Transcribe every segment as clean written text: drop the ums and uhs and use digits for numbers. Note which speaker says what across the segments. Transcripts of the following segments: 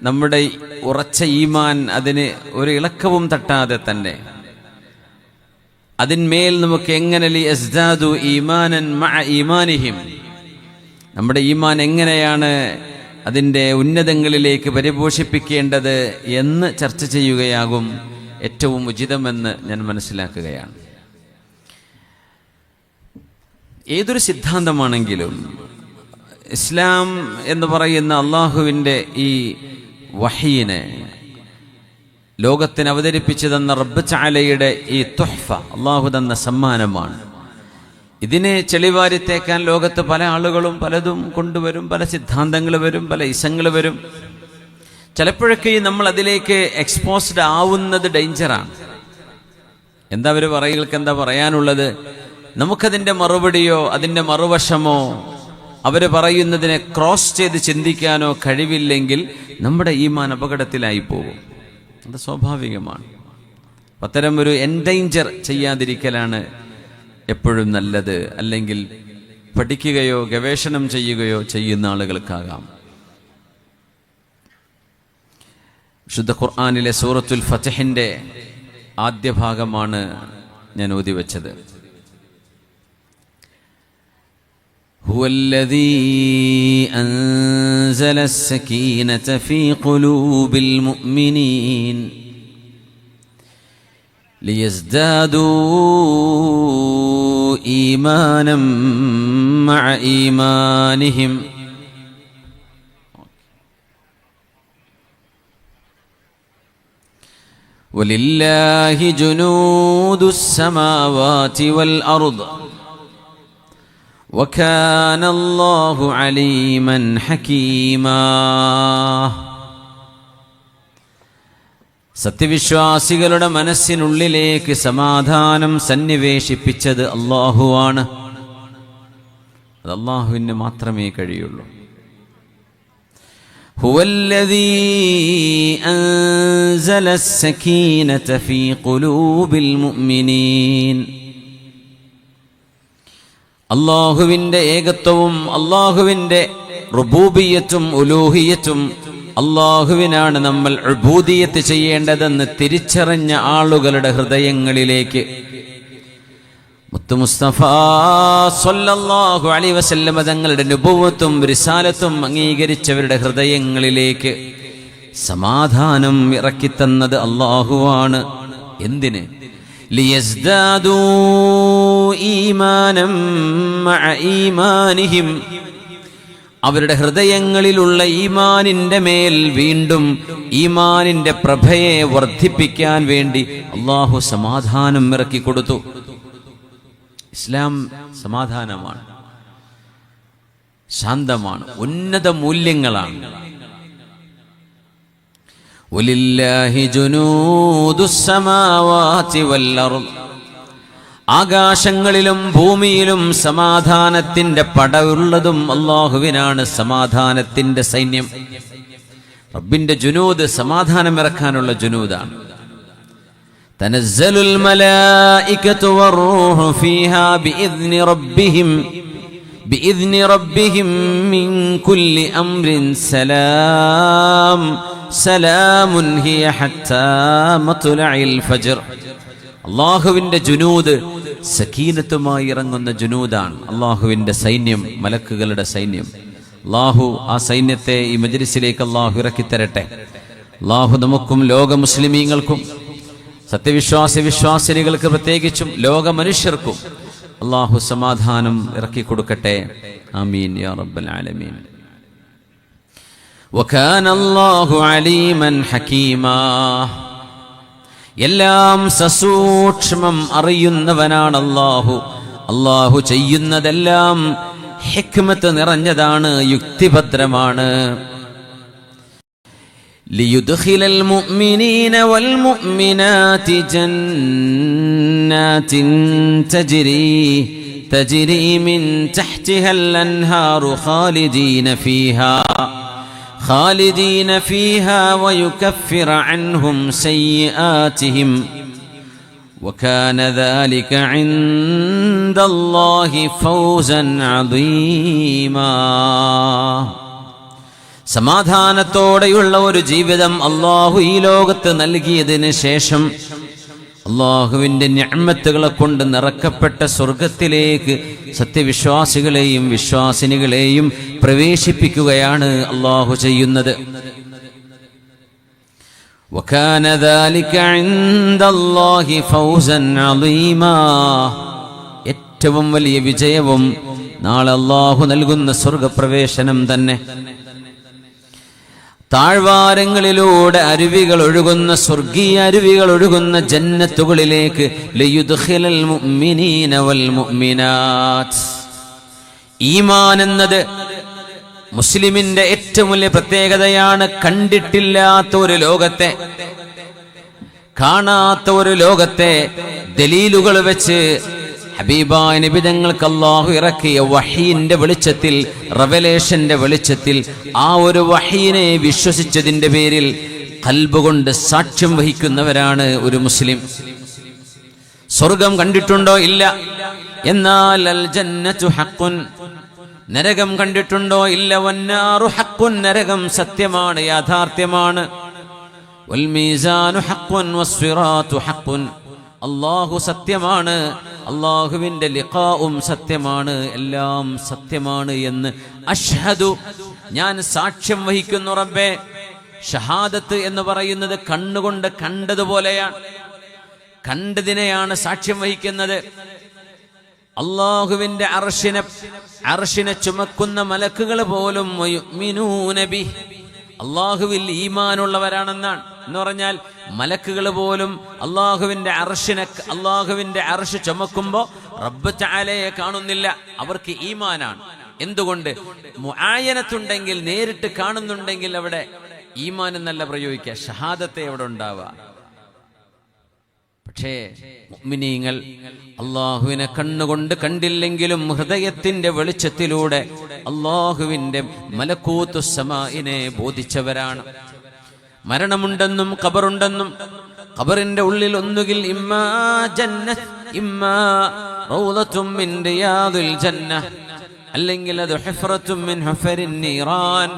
Speaker 1: നമ്മുടെ ഉറച്ച ഈമാൻ അതിന് ഒരു ഇളക്കവും തട്ടാതെ തന്നെ അതിന്മേൽ നമുക്ക് എങ്ങനെ ലിയസ്ദാദു ഈമാനൻ മഅ ഈമാനിഹിം, നമ്മുടെ ഈമാൻ എങ്ങനെയാണ് അതിൻ്റെ ഉന്നതങ്ങളിലേക്ക് പരിപോഷിപ്പിക്കേണ്ടത് എന്ന് ചർച്ച ചെയ്യുകയാകും ഏറ്റവും ഉചിതമെന്ന് ഞാൻ മനസ്സിലാക്കുകയാണ്. ഏതൊരു സിദ്ധാന്തമാണെങ്കിലും ഇസ്ലാം എന്ന് പറയുന്ന അള്ളാഹുവിൻ്റെ ഈ വഹീനെ ലോകത്തിന് അവതരിപ്പിച്ചു തന്ന റബ്ബ് തആലയുടെ ഈ തുഹ്ഫ, അള്ളാഹു തന്ന സമ്മാനമാണ്. ഇതിനെ ചെളിവാരിത്തേക്കാൻ ലോകത്ത് പല ആളുകളും പലതും കൊണ്ടുവരും, പല സിദ്ധാന്തങ്ങൾ വരും, പല ഇസങ്ങൾ വരും. ചിലപ്പോഴൊക്കെ നമ്മൾ അതിലേക്ക് എക്സ്പോസ്ഡ് ആവുന്നത് ഡേഞ്ചറാണ്. എന്താ അവർ പറയുകൾക്ക് എന്താ പറയാനുള്ളത്? നമുക്കതിൻ്റെ മറുപടിയോ അതിൻ്റെ മറുവശമോ അവർ പറയുന്നതിനെ ക്രോസ് ചെയ്ത് ചിന്തിക്കാനോ കഴിവില്ലെങ്കിൽ നമ്മുടെ ഈമാൻ അപകടത്തിലായി പോകും. അത് സ്വാഭാവികമാണ്. അത്തരം ഒരു എൻഡേഞ്ചർ ചെയ്യാതിരിക്കലാണ് എപ്പോഴും നല്ലത്. അല്ലെങ്കിൽ പഠിക്കുകയോ ഗവേഷണം ചെയ്യുകയോ ചെയ്യുന്ന ആളുകൾക്കാകാം. വിശുദ്ധ ഖുർആനിലെ സൂറത്തുൽ ഫത്ഹിന്റെ ആദ്യ ഭാഗമാണ് ഞാൻ ഓതി വെച്ചത്. ഹുവല്ലദീ അൻസല السكينة في قلوب المؤمنين ليزدادوا إيمانا مع إيمانهم ولله جنود السماوات والأرض وكان الله عليما حكيما. സത്യവിശ്വാസികളുടെ മനസ്സിനുള്ളിലേക്ക് സമാധാനം സന്നിവേശിപ്പിച്ചത് അല്ലാഹുവാണ്. അത് അല്ലാഹുവിന് മാത്രമേ കഴിയുള്ളൂ. ഹുവല്ലദീ അൻസല السكينة في قلوب المؤمنين. അല്ലാഹുവിൻ്റെ ഏകത്വവും അല്ലാഹുവിൻ്റെ റുബൂബിയത്തും ഉലൂഹിയത്തും, അല്ലാഹുവിനാണ് നമ്മൾ ഉബൂദിയത്ത് ചെയ്യേണ്ടതെന്ന് തിരിച്ചറിഞ്ഞ ആളുകളുടെ ഹൃദയങ്ങളിലേക്ക് മുത്തു മുസ്തഫ സ്വല്ലല്ലാഹു അലൈഹി വസല്ലം തങ്ങളുടെ നുബുവത്തും റിസാലത്തും അംഗീകരിച്ചവരുടെ ഹൃദയങ്ങളിലേക്ക് സമാധാനം ഇറക്കിത്തന്നത് അല്ലാഹുവാണ്. എന്തിന്? ലിയസ്ദാദൂ ഈമാനം മഅ ഈമാനിഹിം, അവരുടെ ഹൃദയങ്ങളിലുള്ള ഈമാനിന്റെ മേൽ വീണ്ടും ഈമാനിന്റെ പ്രഭയെ വർദ്ധിപ്പിക്കാൻ വേണ്ടി അല്ലാഹു സമാധാനം ഇറക്കി കൊടുത്തു. ഇസ്ലാം സമാധാനമാണ്, ശാന്തമാണ്, ഉന്നത മൂല്യങ്ങളാണ്. വലില്ലാഹി ജുനൂദുസ് സമാവാതി വൽ അർദ്, ആകാശങ്ങളിലും ഭൂമിയിലും സമാധാനത്തിന്റെ പടവുള്ളതും അല്ലാഹുവിനാണ്, സമാധാനത്തിന്റെ സൈന്യം. റബ്ബിന്റെ ജുനൂദ് സമാധാനം ഇറക്കാനുള്ള ജുനൂദാണ്. തനസ്സലുൽ മലായികതു വറൂഹു ഫീഹാ ബിഇذن റബ്ബിഹിം മിൻ കുല്ലി അംരിൻ സലാം സലാമുൻ ഹിയ ഹത്താ മത്ലഇൽ ഫജ്ർ. അല്ലാഹുവിന്റെ ജുനൂദ് സക്കീനത്തുമായി ഇറങ്ങുന്ന ജുനൂദാണ്. അല്ലാഹുവിന്റെ സൈന്യം, മലക്കുകളുടെ സൈന്യം. അല്ലാഹു ആ സൈന്യത്തെ ഈ മജ്ലിസിലേക്ക് അല്ലാഹു ഇറക്കിത്തരട്ടെ. അല്ലാഹു നമുക്കും ലോക മുസ്ലിമീങ്ങൾക്കും വിശ്വാസിനികൾക്ക് പ്രത്യേകിച്ചും ലോക മനുഷ്യർക്കും അല്ലാഹു സമാധാനം ഇറക്കി കൊടുക്കട്ടെ. ആമീൻ യാ റബ്ബൽ ആലമീൻ. വകാന അല്ലാഹു അലീമൻ ഹകീമാ, എല്ലാം സസൂക്ഷ്മം അറിയുന്നവനാണ് അല്ലാഹു. അല്ലാഹു ചെയ്യുന്നതെല്ലാം ഹിക്മത്ത് നിറഞ്ഞതാണ്, യുക്തിഭദ്രമാണ്. ലിയുദ്ഖിലൽ മുഅ്മിനീന വൽ മുഅ്മിനാതി ജന്നാത്തിൻ തജ്രി മിൻ തഹ്തിഹൽ അൻഹാറു خالدين فيها ويكفر عنهم سيئاتهم وكان ذلك عند الله فوزا عظيما. സമാധാനത്തോടെയുള്ള ഒരു ജീവിതം അള്ളാഹു ഈ ലോകത്ത് നൽകിയതിന് ശേഷം അള്ളാഹുവിൻ്റെ നിഅ്മത്തുകളെ കൊണ്ട് നിറക്കപ്പെട്ട സ്വർഗത്തിലേക്ക് സത്യവിശ്വാസികളെയും വിശ്വാസിനികളെയും പ്രവേശിപ്പിക്കുകയാണ് അള്ളാഹു ചെയ്യുന്നത്. وَكَانَ ذَلِكَ عِندَ اللَّهِ فَوْزًا عَظِيمًا. ഏറ്റവും വലിയ വിജയവും നാളെ അള്ളാഹു നൽകുന്ന സ്വർഗപ്രവേശനം തന്നെ. താഴ്വാരങ്ങളിലൂടെ അരുവികൾ ഒഴുകുന്ന സ്വർഗീയ അരുവികൾ ഒഴുകുന്ന ജന്നത്തുകളിലേക്ക് ലയുദ്ഖിലൽ മുഅ്മിനീന വൽ മുഅ്മിനാത്ത്. ഈമാൻ എന്നത് മുസ്ലിമിന്റെ ഏറ്റവും വലിയ പ്രത്യേകതയാണ്. കണ്ടിട്ടില്ലാത്ത ഒരു ലോകത്തെ, കാണാത്ത ഒരു ലോകത്തെ ദലീലുകൾ വെച്ച് ഹബീബായ നബി തങ്ങൾക്ക് അല്ലാഹു ഇറക്കിയ വഹീന്റെ വെളിച്ചത്തിൽ, റെവലേഷന്റെ വെളിച്ചത്തിൽ ആ ഒരു വഹീനെ വിശ്വസിച്ചതിന്റെ പേരിൽ ഖൽബ് കൊണ്ട് സാക്ഷ്യം വഹിക്കുന്നവരാണ് ഒരു മുസ്ലിം. സ്വർഗം കണ്ടിട്ടുണ്ടോ? ഇല്ല. എന്നാൽ അൽ ജന്നത്തു ഹഖ്ഖുൻ, നരകം കണ്ടിട്ടുണ്ടോ? ഇല്ല. വന്നാറു ഹഖ്ഖുൻ, നരകം സത്യമാണ്, യാഥാർത്ഥ്യമാണ്. വൽ മീസാനു ഹഖ്ഖുൻ വസ്സിറാത്തു ഹഖ്ഖുൻ, അല്ലാഹു സത്യമാണ്, അല്ലാഹുവിൻ്റെ ലിഖാഉം സത്യമാണ്, എല്ലാം സത്യമാണ് എന്ന് അഷ്ഹദു, ഞാൻ സാക്ഷ്യം വഹിക്കുന്നു റബ്ബേ. ഷഹാദത്ത് എന്ന് പറയുന്നത് കണ്ണുകൊണ്ട് കണ്ടതുപോലെയാണ്, കണ്ടതിനെയാണ് സാക്ഷ്യം വഹിക്കുന്നത്. അല്ലാഹുവിൻ്റെ അർശിനെ ചുമക്കുന്ന മലക്കുകൾ പോലും യുഅ്മിനൂന ബിഹി, അള്ളാഹുവിൽ ഈമാനുള്ളവരാണെന്നാണ്. എന്ന് പറഞ്ഞാൽ മലക്കുകൾ പോലും അള്ളാഹുവിന്റെ അർശ് ചുമക്കുമ്പോൾ റബ്ബ് തആലയെ കാണുന്നില്ല, അവർക്ക് ഈമാനാണ്. എന്തുകൊണ്ട്? മുആയനത്തുണ്ടെങ്കിൽ, നേരിട്ട് കാണുന്നുണ്ടെങ്കിൽ അവിടെ ഈമാൻ എന്നല്ല പ്രയോഗിക്കുക, ഷഹാദത്തെ അവിടെ ഉണ്ടാവുക. പക്ഷേ മുഅ്മിനീങ്ങൾ അള്ളാഹുവിനെ കണ്ണുകൊണ്ട് കണ്ടില്ലെങ്കിലും ഹൃദയത്തിന്റെ വെളിച്ചത്തിലൂടെ അള്ളാഹുവിന്റെ മലക്കൂത്തുസ് സമാഇനെ ബോധിച്ചവരാണ്. മരണമുണ്ടെന്നും ഖബറുണ്ടെന്നും, ഖബറിന്റെ ഉള്ളിൽ ഒന്നുകിൽ ഇമ്മാ ജന്നത്ത് ഇമ്മാ റൗളത്തും മിൻ റിയാദിൽ ജന്ന, അല്ലെങ്കിൽ അത് ഹുഫ്റത്തും മിൻ ഹുഫരിൻ നീറാൻ,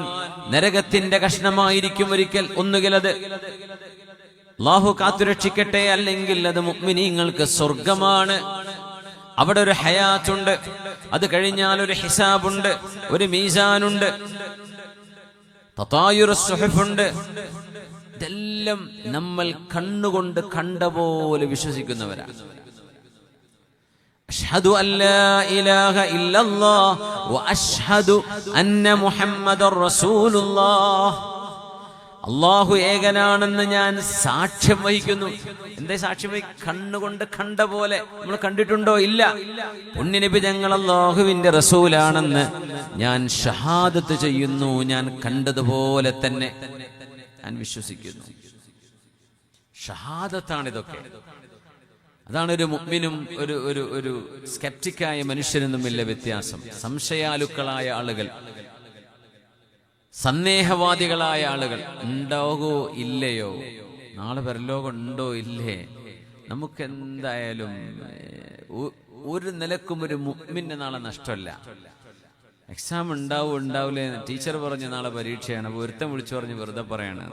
Speaker 1: നരകത്തിന്റെ കഷ്ണമായിരിക്കും ഒരിക്കൽ, ഒന്നുകിൽ അത് അല്ലാഹു കാത്തുരക്ഷിക്കട്ടെ, അല്ലെങ്കിൽ അത് മുഅ്മിനീങ്ങൾക്ക് സ്വർഗമാണ്. അവിടെ ഒരു ഹയാത്തുണ്ട്, അത് കഴിഞ്ഞാൽ ഒരു ഹിസാബുണ്ട്, ഒരു മീസാനുണ്ട്, തതായുറുസ് സുഹുഫുണ്ട്. ഇതെല്ലാം നമ്മൾ കണ്ണുകൊണ്ട് കണ്ട പോലെ വിശ്വസിക്കുന്നവരാണ്. അഷ്ഹദു അല്ലാ ഇലാഹ ഇല്ലല്ലാഹ് വ അഷ്ഹദു അന്ന മുഹമ്മദർ റസൂലുള്ളാഹ്, അള്ളാഹു ഏകനാണെന്ന് ഞാൻ സാക്ഷ്യം വഹിക്കുന്നു. എന്താ സാക്ഷ്യം വഹിക്കും? കണ്ണുകൊണ്ട് കണ്ട പോലെ. നമ്മൾ കണ്ടിട്ടുണ്ടോ? ഇല്ല. പുണ്യനബി ഞങ്ങൾ അള്ളാഹുവിന്റെ റസൂലാണെന്ന് ഞാൻ ഷഹാദത്ത് ചെയ്യുന്നു, ഞാൻ കണ്ടതുപോലെ തന്നെ ഞാൻ വിശ്വസിക്കുന്നു. ഷഹാദത്താണിതൊക്കെ. അതാണ് ഒരു മുഅ്മിനും ഒരു സ്കെപ്റ്റിക്കായ മനുഷ്യനും തമ്മിലുള്ള വ്യത്യാസം. സംശയാലുക്കളായ ആളുകൾ, സന്ദേഹവാദികളായ ആളുകൾ, ഉണ്ടാകോ ഇല്ലയോ, നാളെ പരലോകം ഉണ്ടോ ഇല്ലേ, നമുക്ക് എന്തായാലും ഒരു നിലക്കും ഒരു മുഅ്മിന് നാളെ നഷ്ടമല്ല. എക്സാം ഉണ്ടാവില്ലേ, ടീച്ചർ പറഞ്ഞ് നാളെ പരീക്ഷയാണ്, അപ്പോൾ ഒരുത്തൻ വിളിച്ചു പറഞ്ഞ് വെറുതെ പറയാണ്.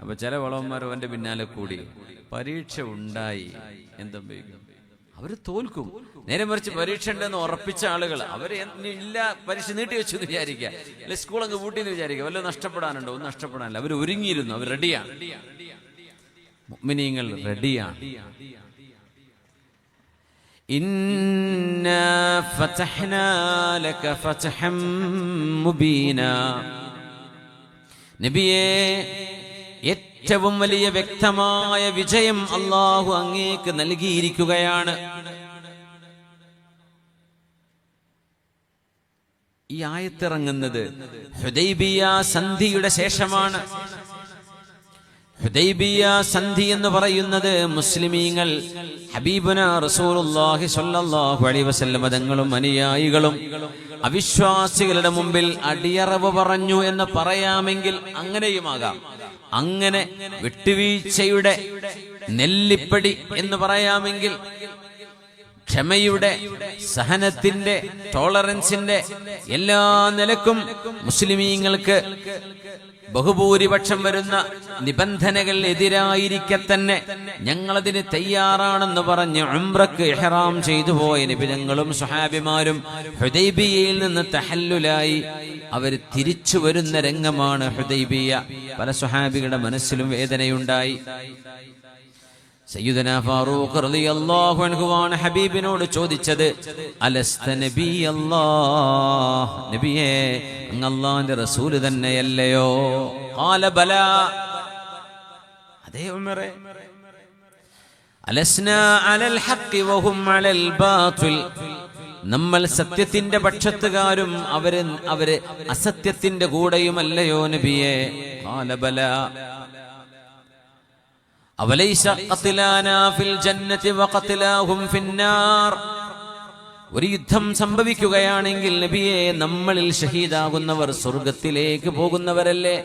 Speaker 1: അപ്പൊ ചില വളവന്മാർ അവന്റെ പിന്നാലെ കൂടി പരീക്ഷ ഉണ്ടായി എന്തുപയോഗിക്കും, അവര് തോൽക്കും. നേരെ മറിച്ച് പരീക്ഷ ഉണ്ടെന്ന് ഉറപ്പിച്ച ആളുകൾ അവര് ഇല്ല, പരീക്ഷ നീട്ടി വെച്ചു എന്ന് വിചാരിക്കുക, അല്ലെ സ്കൂൾ അങ്ങ് പൂട്ടിന്ന് വിചാരിക്കുക, വല്ലതും നഷ്ടപ്പെടാനുണ്ടോ? ഒന്നും നഷ്ടപ്പെടാനില്ല. അവർ ഒരുങ്ങിയിരുന്നു, അവർ റെഡിയാണ്. മുഅ്മിനീങ്ങൾ റെഡിയാണ്. ഇന്നാ ഫതഹ്നാ ലക ഫതഹം മുബീനാ, നബിയേ ഏറ്റവും വലിയ വ്യക്തമായ വിജയം അല്ലാഹു അങ്ങേക്ക് നൽകിയിരിക്കുകയാണ്. ഈ ആയത്തിറങ്ങുന്നത് ഹുദൈബിയ സന്ധിയുടെ ശേഷമാണ്. ഹുദൈബിയ സന്ധി എന്ന് പറയുന്നത് മുസ്ലിമീങ്ങൾ ഹബീബുന റസൂലുള്ളാഹി സ്വല്ലല്ലാഹു അലൈഹി വസല്ലം തങ്ങളും അനുയായികളും അവിശ്വാസികളുടെ മുമ്പിൽ അടിയറവ് പറഞ്ഞു എന്ന് പറയാമെങ്കിൽ അങ്ങനെയുമാകാം. അങ്ങനെ വിട്ടുവീഴ്ചയുടെ നെല്ലിപ്പടി എന്ന് പറയാമെങ്കിൽ, ക്ഷമയുടെ, സഹനത്തിന്റെ, ടോളറൻസിന്റെ എല്ലാ നിലക്കും മുസ്ലിമീങ്ങൾക്ക് ബഹുഭൂരിപക്ഷം വരുന്ന നിബന്ധനകൾ എതിരായിരിക്കെ തന്നെ ഞങ്ങളതിന് തയ്യാറാണെന്ന് പറഞ്ഞ് ഉംറക്ക് ഇഹ്റാം ചെയ്തു പോയ നബിതങ്ങളും സ്വഹാബിമാരും ഹുദൈബിയയിൽ നിന്ന് തഹല്ലുലായി അവർ തിരിച്ചു വരുന്ന രംഗമാണ് ഹുദൈബിയ. പല സ്വഹാബികളുടെ മനസ്സിലും വേദനയുണ്ടായി. സയ്യിദുനാ ഫാറൂഖ് റളിയല്ലാഹു അൻഹുവാണ് ഹബീബിനോട് ചോദിച്ചത്, അലസ്ത നബിയല്ലാഹ്, നബിയേ അങ്ങ് അല്ലാഹുവിന്റെ റസൂൽ തന്നെയല്ലയോ? ഖാല ബലാ, അതേ ഉമറേ. അലസ്നാ അലൽ ഹഖ് വഹും അലൽ ബാതിൽ, നമ്മൾ സത്യത്തിന്റെ പക്ഷത്തുകാരും അവര് അസത്യത്തിന്റെ കൂടെയുമല്ലയോ നബിയേ? ഖാല ബലാ. അവലൈസ ഖത്ലാനാ ഫിൽ ജന്നതി വഖത്ലാഹും ഫിന്നാർ, ഒരു യുദ്ധം സംഭവിക്കുകയാണെങ്കിൽ നബിയെ നമ്മളിൽ ഷഹീദാകുന്നവർ സ്വർഗത്തിലേക്ക് പോകുന്നവരല്ലേ,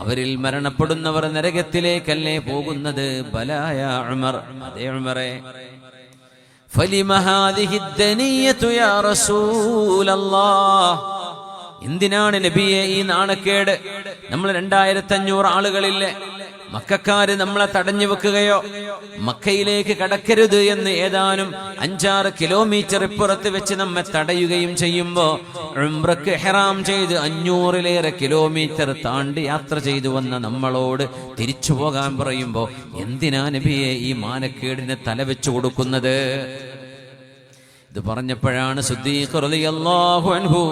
Speaker 1: അവരിൽ മരണപ്പെടുന്നവർ നരകത്തിലേക്കല്ലേ പോകുന്നത്? ബലായ ഉമർ, അതേ ഉമറേ. ഫലിമ ഹാദിഹി ദനിയതു യാ റസൂലല്ലാഹ്, എന്തിനാണ് നബിയെ ഈ നാണക്കേട്? നമ്മൾ 2500 ആളുകളില്ലേ, മക്കക്കാര് നമ്മളെ തടഞ്ഞു വെക്കുകയോ മക്കയിലേക്ക് കടക്കരുത് എന്ന് ഏതാനും 5-6 കിലോമീറ്റർ ഇപ്പുറത്ത് വെച്ച് നമ്മെ തടയുകയും ചെയ്യുമ്പോ ഉംറക്ക് ഇഹ്റാം ചെയ്ത് 500-ലേറെ കിലോമീറ്റർ താണ്ടി യാത്ര ചെയ്തു വന്ന നമ്മളോട് തിരിച്ചു പോകാൻ പറയുമ്പോ എന്തിനാ നബിയെ ഈ മാനക്കേടിന് തലവെച്ചു കൊടുക്കുന്നത്? ഇത് പറഞ്ഞപ്പോഴാണ് സിദ്ദീഖ് റളിയല്ലാഹു അൻഹു,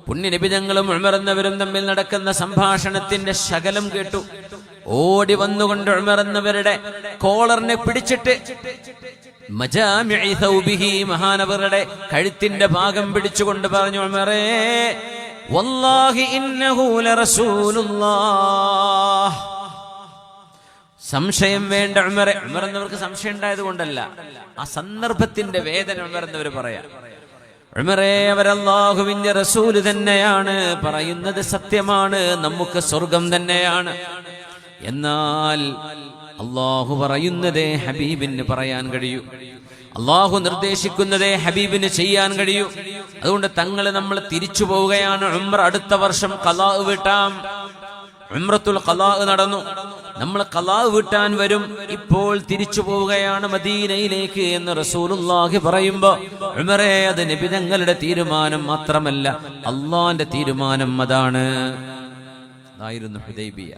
Speaker 1: പുണ്യനബി തങ്ങളും ഉമർ എന്നവരും തമ്മിൽ നടക്കുന്ന സംഭാഷണത്തിന്റെ ശകലം കേട്ടു. ഓടി വന്നുകൊണ്ട് ഉമർ എന്നവരുടെ കോളറിനെ പിടിച്ചിട്ട് മജാമിഇ സൗബിഹി, മഹാനവറുടെ കഴുത്തിന്റെ ഭാഗം പിടിച്ചുകൊണ്ട് പറഞ്ഞു, ഉമറേ വല്ലാഹി ഇന്നഹു ലറസൂലുള്ളാഹ്. സംശയം വേണ്ട ഉമറെ. ഉമർ എന്നവർക്ക് സംശയം ഉണ്ടായത് കൊണ്ടല്ല, ആ സന്ദർഭത്തിന്റെ വേദന ഉമർ എന്നവർ പറയാ. ഉമറേ, അവരല്ലാഹുവിന്റെ റസൂല് തന്നെയാണ്, പറയുന്നത് സത്യമാണ്, നമുക്ക് സ്വർഗം തന്നെയാണ്. എന്നാൽ അല്ലാഹു പറയുന്നതേ ഹബീബിന് പറയാൻ കഴിയൂ, അല്ലാഹു നിർദ്ദേശിക്കുന്നതേ ഹബീബിന് ചെയ്യാൻ കഴിയൂ. അതുകൊണ്ട് നമ്മൾ തിരിച്ചു പോവുകയാണ്. ഉംറ അടുത്ത വർഷം ഖളാ വീട്ടാം. ഉംറത്തുൽ ഖളാ നടന്നു, നമ്മൾ ഖളാ വീട്ടാൻ വരും. ഇപ്പോൾ തിരിച്ചു പോവുകയാണ് മദീനയിലേക്ക് എന്ന് റസൂലുള്ളാഹി പറയുമ്പോ ഉമറേ, അത് നബി തങ്ങളുടെ തീരുമാനം മാത്രമല്ല, അല്ലാഹുവിന്റെ തീരുമാനം അതാണ്. അതായിരുന്നു ഹുദൈബിയ.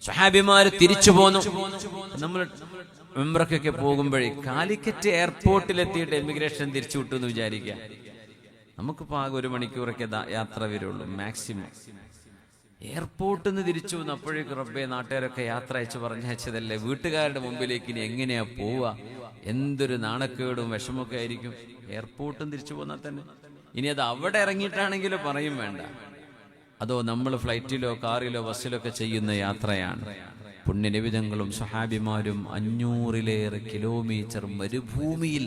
Speaker 1: സ്വഹാബിമാര് തിരിച്ചു പോന്നു. നമ്മൾ ഉംറക്കൊക്കെ പോകുമ്പോഴേ കാലിക്കറ്റ് എയർപോർട്ടിലെത്തിയിട്ട് എമിഗ്രേഷൻ തിരിച്ചു വിട്ടു എന്ന് വിചാരിക്കാം. നമുക്കിപ്പോ ആകെ 1 മണിക്കൂറൊക്കെ യാത്ര വരുള്ളൂ മാക്സിമം. എയർപോർട്ടിൽ നിന്ന് തിരിച്ചു വന്നു. അപ്പോഴേക്ക് റബ്ബേ, നാട്ടുകാരൊക്കെ യാത്ര അയച്ചു പറഞ്ഞയച്ചതല്ലേ, വീട്ടുകാരുടെ മുമ്പിലേക്ക് ഇനി എങ്ങനെയാ പോവാ? എന്തൊരു നാണക്കേടും വിഷമൊക്കെ ആയിരിക്കും. എയർപോർട്ടും തിരിച്ചു പോന്നാൽ തന്നെ ഇനി അത് അവിടെ ഇറങ്ങിയിട്ടാണെങ്കിലും പറയും വേണ്ട. അതോ നമ്മൾ ഫ്ലൈറ്റിലോ കാറിലോ ബസ്സിലൊക്കെ ചെയ്യുന്ന യാത്രയാണ്. പുണ്യനിബിതങ്ങളും സ്വഹാബിമാരും 500-ലേറെ കിലോമീറ്റർ മരുഭൂമിയിൽ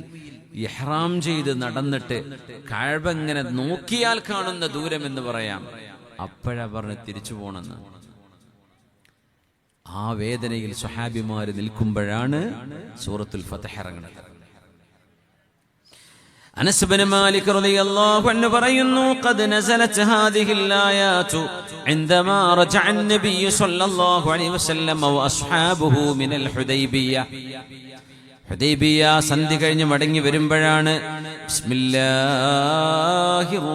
Speaker 1: ഇഹ്റാം ചെയ്ത് നടന്നിട്ട് കഅബ ഇങ്ങനെ നോക്കിയാൽ കാണുന്ന ദൂരം എന്ന് പറയാം. അപ്പോഴാ പറഞ്ഞ് തിരിച്ചു പോണെന്ന്. ആ വേദനയിൽ സ്വഹാബിമാര് നിൽക്കുമ്പോഴാണ് സൂറത്തുൽ ഫത്ഹ് ഇറങ്ങുന്നത്. അനസ് ഇബ്നു മാലിക് റളിയല്ലാഹു അൻഹു പറയുന്നു, ഖദ് നസലത് ഹാദിഹിൽ ആയാതു ഇൻദമാ റജഅ അൻ-നബിയ്യു സ്വല്ലല്ലാഹു അലൈഹി വസല്ലം വഅസ്ഹാബുഹു മിനൽ ഹുദൈബിയ്യ. ഹുദൈബിയ സന്ധി കഴിഞ്ഞ് മടങ്ങി വരുമ്പോഴാണ് ബിസ്മില്ലാഹിർ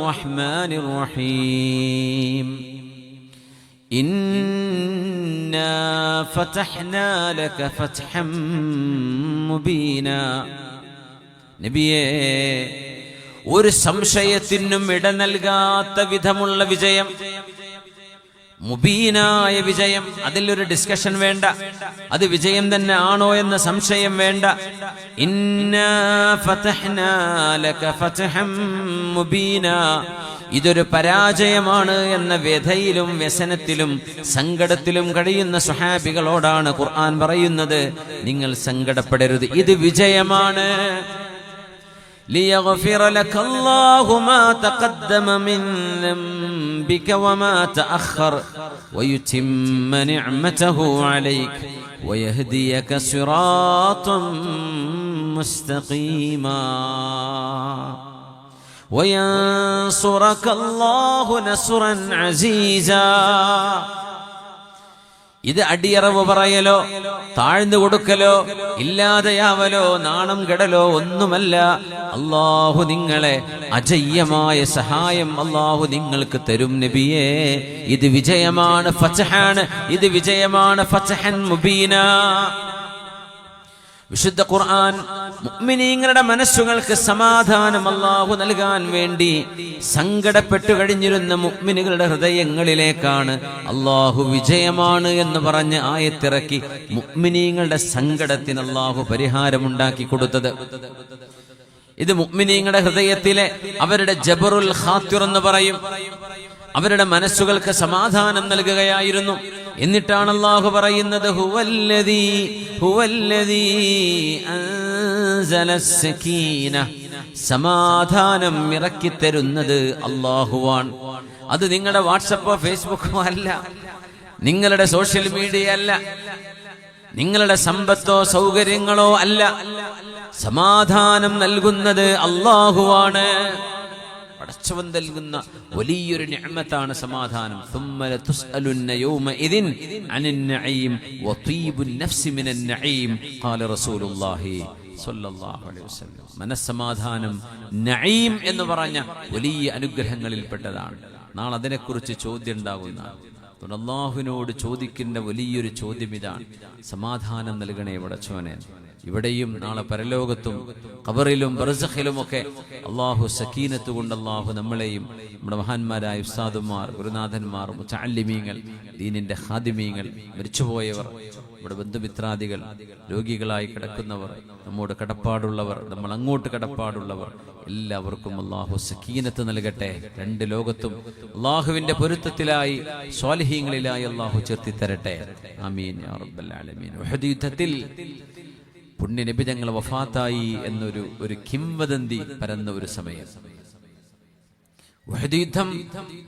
Speaker 1: റഹ്മാനിർ റഹീം ഇന്നാ ഫതഹ്നാ ലക ഫത്ഹം മുബീനാ. നബിയേ, ഒരു സംശയത്തിനും ഇട നൽകാത്ത വിധമുള്ള വിജയം, മുബീനായ വിജയം. അതിലൊരു ഡിസ്കഷൻ വേണ്ട, അത് വിജയം തന്നെ ആണോ എന്ന സംശയം വേണ്ട. ഇന്നാ ഫതഹ്നാ ലക ഫത്ഹം മുബീനാ. ഇതൊരു പരാജയമാണ് എന്ന വ്യഥയിലും വ്യസനത്തിലും സങ്കടത്തിലും കഴിയുന്ന സ്വഹാബികളോടാണ് ഖുർആൻ പറയുന്നത്, നിങ്ങൾ സങ്കടപ്പെടരുത്, ഇത് വിജയമാണ്. ليغفر لك الله ما تقدم من ذنبك وما تأخر ويتم نعمته عليك ويهديك صراطا مستقيما وينصرك الله نصرا عزيزا. ഇത് അടിയറവ് പറയലോ താഴ്ന്നു കൊടുക്കലോ ഇല്ലാതെയാവലോ നാണം കെടലോ ഒന്നുമല്ല. അല്ലാഹു നിങ്ങളെ അജയ്യമായ സഹായം അല്ലാഹു നിങ്ങൾക്ക് തരും നബിയേ. ഇത് വിജയമാണ്, ഫത്ഹാണ്. ഇത് വിജയമാണ്, ഫത്ഹൻ മുബീന. വിശുദ്ധ ഖുർആൻ മുഅ്മിനീങ്ങളുടെ മനസ്സുകൾക്ക് സമാധാനം അല്ലാഹു നൽകാൻ വേണ്ടി സങ്കടപ്പെട്ടു കഴിഞ്ഞിരുന്ന മുഅ്മിനുകളുടെ ഹൃദയങ്ങളിലേക്കാണ് അല്ലാഹു വിജയമാണ് എന്ന് പറഞ്ഞ് ആയത്തിറക്കി മുഅ്മിനീങ്ങളുടെ സങ്കടത്തിന് അല്ലാഹു പരിഹാരമുണ്ടാക്കി കൊടുത്തത്. ഇത് മുഅ്മിനീങ്ങളുടെ ഹൃദയത്തിലെ അവരുടെ ജബറുൽ ഖാത്തിർ എന്ന് പറയും, അവരുടെ മനസ്സുകൾക്ക് സമാധാനം നൽകുകയായിരുന്നു. എന്നിട്ടാണ് അല്ലാഹു പറയുന്നത് ഹുവല്ലദീ അൻസലസ് സകീന, സമാധാനം ഇറക്കിത്തരുന്നത് അല്ലാഹുവാണ്. അത് നിങ്ങളുടെ വാട്സപ്പോ ഫേസ്ബുക്കോ അല്ല, നിങ്ങളുടെ സോഷ്യൽ മീഡിയ അല്ല, നിങ്ങളുടെ സമ്പത്തോ സൗകര്യങ്ങളോ അല്ല. സമാധാനം നൽകുന്നത് അല്ലാഹുവാണ്. പടച്ചവൻ നൽകുന്ന വലിയൊരു നിഅമത്താണ് സമാധാനം. ثم لتسألن يومئذ عن النعيم وطيب النفس من النعيم قال رسول الله صلى الله عليه وسلم. മനസ്സമാധാനം നഈം എന്ന് പറഞ്ഞ വലിയ അനുഗ്രഹങ്ങളിൽപ്പെട്ടതാണ്. നാളെ അതിനെക്കുറിച്ച് ചോദ്യം ഉണ്ടാകുന്നതാണ്. അല്ലാഹുവിനോട് ചോദിക്കേണ്ട വലിയൊരു ചോദ്യം ഇതാണ്, സമാധാനം നൽകണേ പടച്ചവനെ. ഇവിടെയും നാളെ പരലോകത്തും ഖബറിലും ബർസഖിലുമൊക്കെ അല്ലാഹു സക്കീനത്ത് കൊണ്ട് അല്ലാഹു നമ്മളെയും നമ്മുടെ മഹാന്മാരായ ഉസ്താദുമാർ, ഗുരുനാഥന്മാർ, മുതഅല്ലിമീങ്ങൾ, ദീനിന്റെ ഖാദിമീങ്ങൾ, മരിച്ചുപോയവർ, നമ്മുടെ ബന്ധുമിത്രാദികൾ, രോഗികളായി കിടക്കുന്നവർ, നമ്മോട് കടപ്പാടുള്ളവർ, നമ്മൾ അങ്ങോട്ട് കടപ്പാടുള്ളവർ, എല്ലാവർക്കും അല്ലാഹു സക്കീനത്ത് നൽകട്ടെ. രണ്ട് ലോകത്തും അല്ലാഹുവിന്റെ പൊരുത്തത്തിലായി സ്വാലിഹീങ്ങളിലായി അല്ലാഹു ചേർത്തി തരട്ടെ. ആമീൻ യാ റബ്ബൽ ആലമീൻ. ഉഹദ് യുദ്ധത്തിൽ പുണ്യ നബി തങ്ങൾ വഫാത്തായി എന്നൊരു കിംവദന്തി പരന്ന ഒരു സമയം. ഉഹദ് യുദ്ധം